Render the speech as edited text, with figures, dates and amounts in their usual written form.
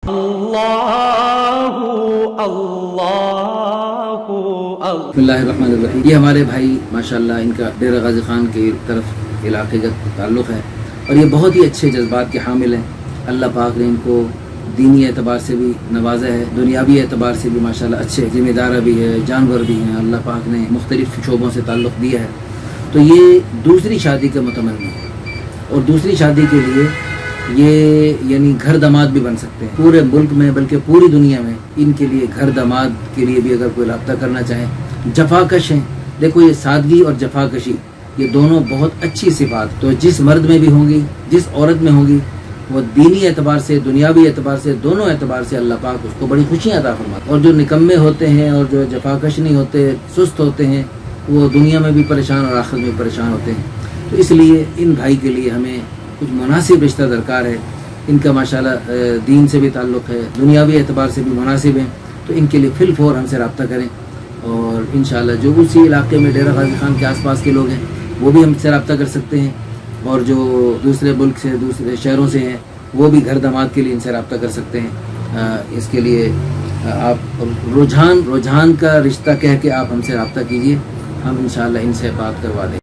बिस्मिल्लाहिर्रहमानिर्रहीम। ये हमारे भाई माशाल्लाह इनका डेरा गाजी खान की तरफ इलाके का ताल्लुक़ है और ये बहुत ही अच्छे जज्बात के हामिल हैं। अल्लाह पाक ने इनको दीनी एतबार से भी नवाजा है, दुनियावी एतबार से भी माशाल्लाह अच्छे ज़िम्मेदार भी है, जानवर भी हैं। अल्लाह पाक ने मुख्तलिफ़ शोबों से ताल्लुक़ दिया है। तो ये दूसरी शादी के मुतमन्नी है और दूसरी शादी के लिए ये यानी घर दामाद भी बन सकते हैं पूरे मुल्क में, बल्कि पूरी दुनिया में। इनके लिए घर दामाद के लिए भी अगर कोई रब्ता करना चाहे, जफाकश हैं। देखो ये सादगी और जफाकशी ये दोनों बहुत अच्छी सिफात तो जिस मर्द में भी होंगी, जिस औरत में होंगी, वो दीनी एतबार से, दुनियावी एतबार से, दोनों एतबार से अल्लाह पाक उसको बड़ी खुशियाँ अता फरमाते हैं। और जो निकम्मे होते हैं और जो जफाकश नहीं होते, सुस्त होते हैं, वो दुनिया में भी परेशान और आखिरत में भी परेशान होते हैं। तो इसलिए इन भाई के लिए हमें कुछ मुनासिब रिश्ता दरकार है। इनका माशाल्लाह दीन से भी ताल्लुक़ है, दुनियावी एतबार से भी मुनासिब है। तो इनके लिए फिल फौर हमसे रब्ता करें और इंशाल्लाह जो उसी इलाके में डेरा गाजी खान के आसपास के लोग हैं वो भी हमसे रब्ता कर सकते हैं, और जो दूसरे मुल्क से, दूसरे शहरों से हैं वो भी घर दामाद के लिए इनसे रब्ता कर सकते हैं। इसके लिए आप रुझान का रिश्ता कह के आप हमसे रब्ता कीजिए, हम इंशाल्लाह इनसे बात करवा दें।